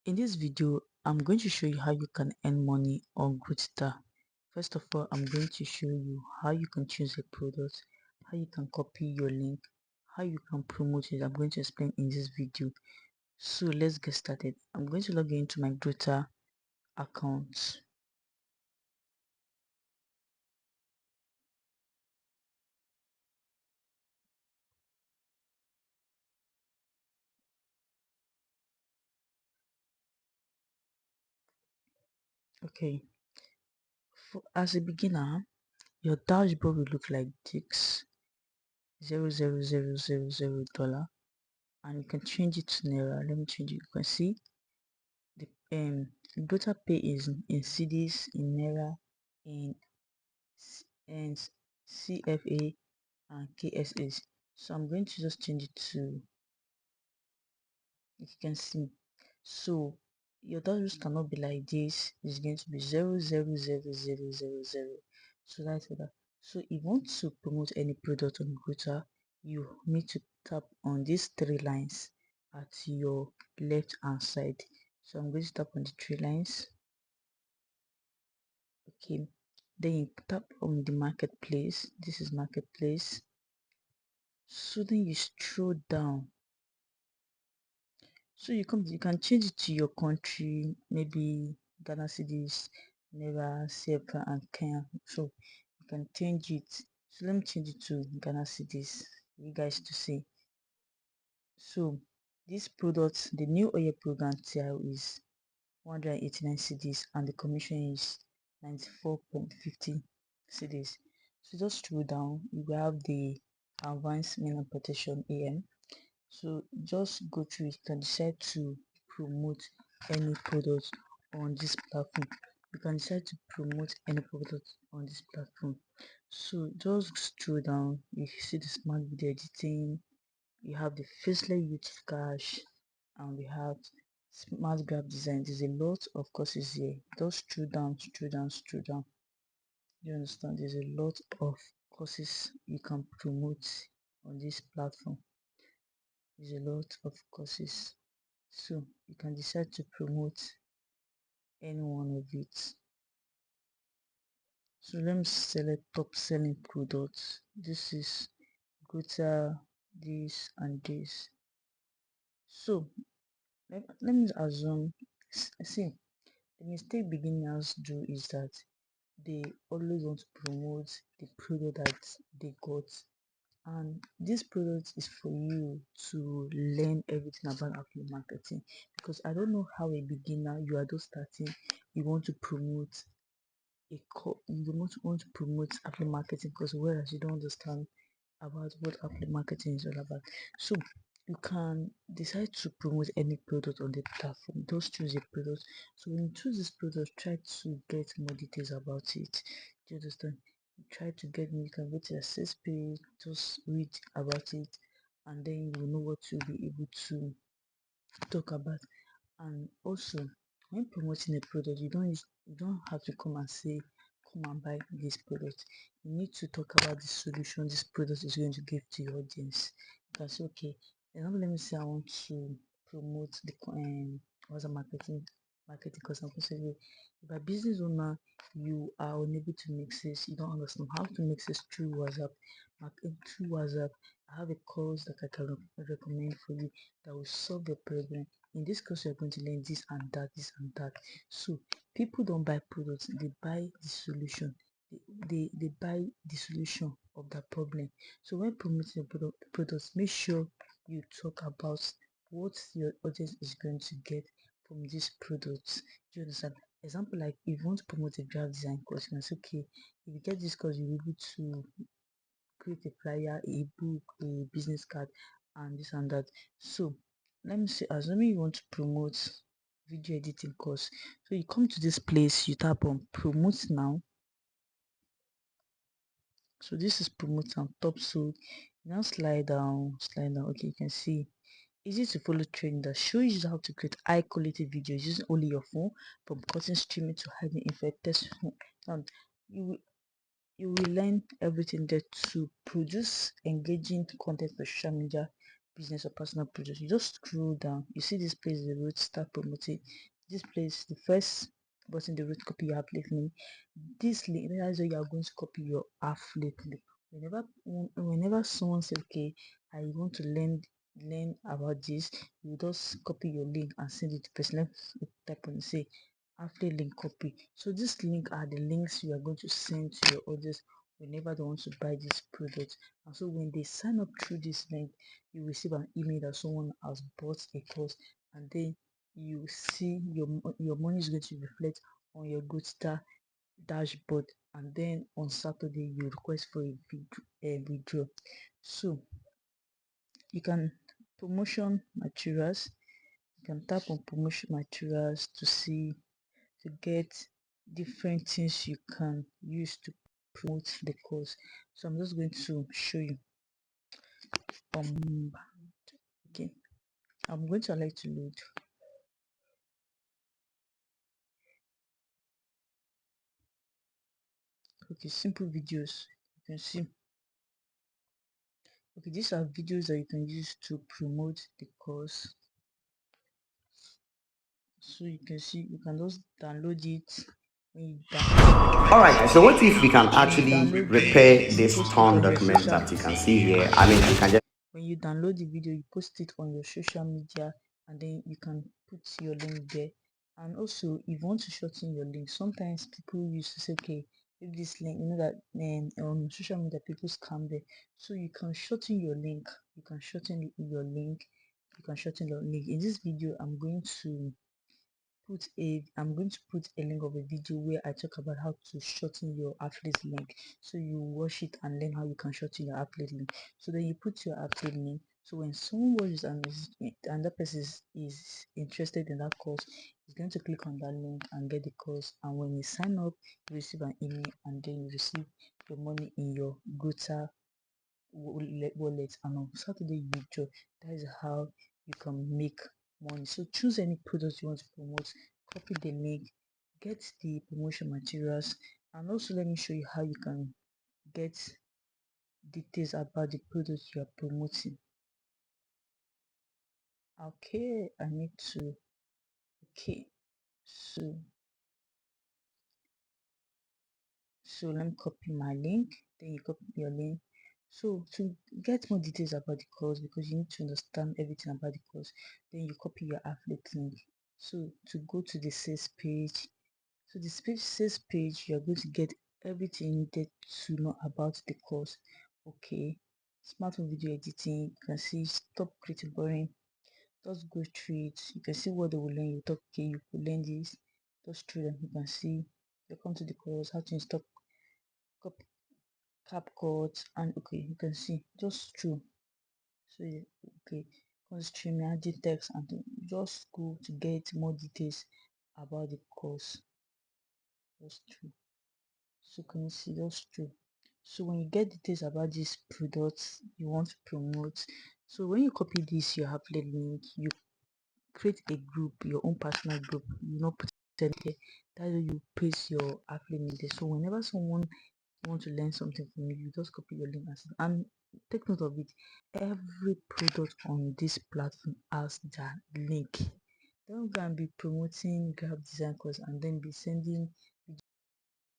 In this video, I'm going to show you how you can earn money on Grodital. First of all, I'm going to show you how you can choose a product, how you can copy your link, how you can promote it. I'm going to explain in this video. So let's get started. I'm going to log into my Grodital account. Okay, as a beginner, your dashboard will look like this: $0.0000, and you can change it to naira. Let me change it. You can see the Grodital pay is in cedis, in naira, in and CFA and KSAs. So I'm going to just change it to, you can see. So your dollars cannot be like this. It's going to be 0.000000. So that's that. So if you want to promote any product on Grodital, you need to tap on these three lines at your left hand side. So I'm going to tap on the three lines. Okay, then you tap on the marketplace. This is marketplace. So then you scroll down. So you can change it to your country, maybe Ghana cedis, Naira, CFA and Kenya. So you can change it. So let me change it to Ghana cedis for you guys to see. So this product, the new oil program tier is 189 cedis and the commission is 94.50 cedis. So just scroll down, you will have the advanced minimum protection AM. So just go through it. You can decide to promote any product on this platform. You can decide to promote any product on this platform. So just scroll down, you see the smart video editing, you have the faceless youth cash, and we have smart graph design. There's a lot of courses here. Just scroll down, scroll down, scroll down. You understand? There's a lot of courses you can promote on this platform. There's a lot of courses, so you can decide to promote any one of it. So let me select top selling products. This is Grodital, this and this. So let me assume, see, the mistake beginners do is that they always want to promote the product that they got, and this product is for you to learn everything about affiliate marketing. Because I don't know how a beginner, you are just starting, you want to promote you want to promote affiliate marketing, because whereas you don't understand about what affiliate marketing is all about. So you can decide to promote any product on the platform. Just choose a product. So when you choose this product, try to get more details about it. Do you understand? Try to get me, you can go to your sales page, just read about it, and then you will know what you'll be able to talk about. And also, when promoting a product, you don't have to come and say, come and buy this product. You need to talk about the solution this product is going to give to your audience. You can say, okay, example, let me say I want to promote the what's a marketing, because I'm considering if a business owner, you are unable to make sales, you don't understand how to make sales through WhatsApp. Through WhatsApp, I have a course that I can recommend for you that will solve the problem. In this course, you're going to learn this and that, this and that. So people don't buy products, they buy the solution. They buy the solution of that problem. So when promoting a products, make sure you talk about what your audience is going to get from these products. Do you understand? Example, like if you want to promote a graphic design course, you can say, okay, if you get this course, you'll be able to create a flyer, a book, a business card, and this and that. So let me say, assuming you want to promote video editing course, so you come to this place, you tap on promote now. So this is promote on top. So now slide down, slide down. Okay, you can see easy to follow training that shows you how to create high quality videos using only your phone, from cutting streaming to hiding effect test. And you will learn everything there to produce engaging content for social media business or personal product, you just scroll down. You see this place, the root, start promoting. This place, the first button, the root, copy your affiliate link. This link, that's where you are going to copy your affiliate link. Whenever someone says, okay, I want to learn about this, you just copy your link and send it to person. Let's type on say affiliate link copy. So this link are the links you are going to send to your audience whenever they want to buy this product. And so when they sign up through this link, you receive an email that someone has bought a course, and then you see your money is going to reflect on your Grodital dashboard, and then on Saturday you request for a withdraw. So you can promotion materials. You can tap on promotion materials to see to get different things you can use to promote the course. So I'm just going to show you. Okay, I'm going to allow it to load. Okay, simple videos. You can see. Okay, these are videos that you can use to promote the course. So you can see, you can just download it. All right, guys. So what if we can actually repair this torn document that you can see here? I mean, you can just when you download the video, you post it on your social media, and then you can put your link there. And also, if you want to shorten your link, sometimes people used to say, okay, if this link, you know that on social media people scam there, so you can shorten your link. You can shorten your link. You can shorten your link. In this video, I'm going to put a link of a video where I talk about how to shorten your affiliate link. So you watch it and learn how you can shorten your affiliate link. So then you put your affiliate link. So when someone watches and that person is interested in that course, he's going to click on that link and get the course. And when you sign up, you receive an email, and then you receive your money in your Grodital wallet, and on Saturday you withdraw. That is how you can make money. So choose any product you want to promote, copy the link, get the promotion materials, and also let me show you how you can get details about the product you are promoting. Okay, I need to okay so let me copy my link, then you copy your link. So to get more details about the course, because you need to understand everything about the course, then you copy your affiliate link. So to go to the sales page, so the sales page, you're going to get everything you needed to know about the course. Okay, smartphone video editing, you can see stop creating boring. Just go through it. You can see what they will learn. You talk, okay, you could learn this. Just through them, you can see welcome to the course, how to install CapCut, and okay, you can see just true. So okay, constrain adding text, and just go to get more details about the course. Just true. So can you see just true. So when you get details about these products you want to promote, so when you copy this your affiliate link, you create a group, your own personal group. You not put it here. That's how you paste your affiliate link there. So whenever someone want to learn something from you, you just copy your link and take note of it. Every product on this platform has that link. Don't go and be promoting graphic design course and then be sending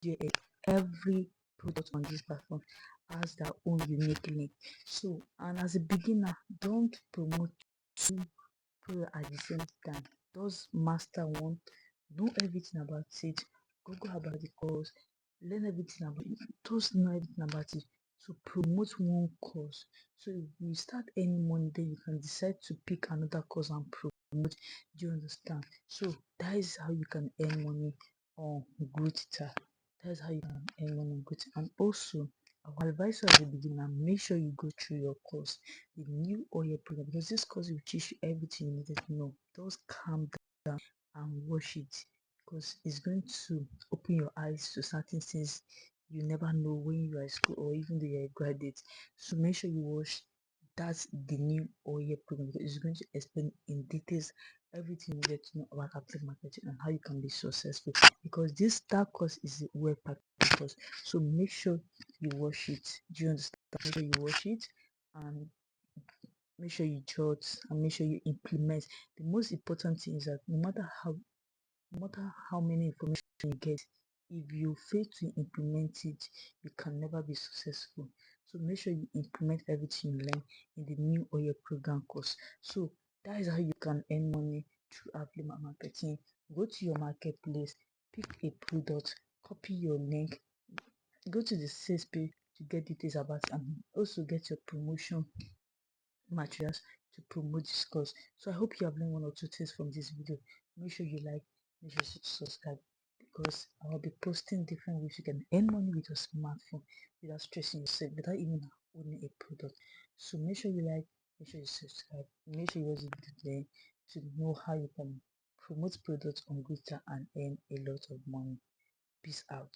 video. Every product on this platform has their own unique link. So, and as a beginner, don't promote two products at the same time. Just master one, know everything about it, google about the course, learn everything about it, just know everything about it. So promote one course. So if you start earning money, then you can decide to pick another course and promote. Do you understand? So that is how you can earn money on Grodital. That's how you can earn money on Grodital. And also, our advice as a beginner, make sure you go through your course, the new oil program, because this course will teach you everything you needed to know. Just calm down and watch it, because it's going to open your eyes to certain things you never know when you are in school or even though you're a graduate. So make sure you watch. That's the new oil program, because it's going to explain in details everything you need to know about affiliate marketing and how you can be successful, because this that course is a well packaged course. So make sure you watch it. Do you understand? Make sure you watch it, and make sure you jot and make sure you implement. The most important thing is that no matter how many information you get, if you fail to implement it, you can never be successful. So make sure you implement everything you learn in the new oil program course. So that is how you can earn money through affiliate marketing. Go to your marketplace, pick a product, copy your link, go to the sales page to get details about it, and also get your promotion materials to promote this course. So I hope you have learned one or two things from this video. Make sure you like, make sure you subscribe, because I'll be posting different ways you can earn money with your smartphone without stressing yourself, without even owning a product. So make sure you like, make sure you subscribe, make sure you watch the video to know how you can promote products on Grodital and earn a lot of money. Peace out.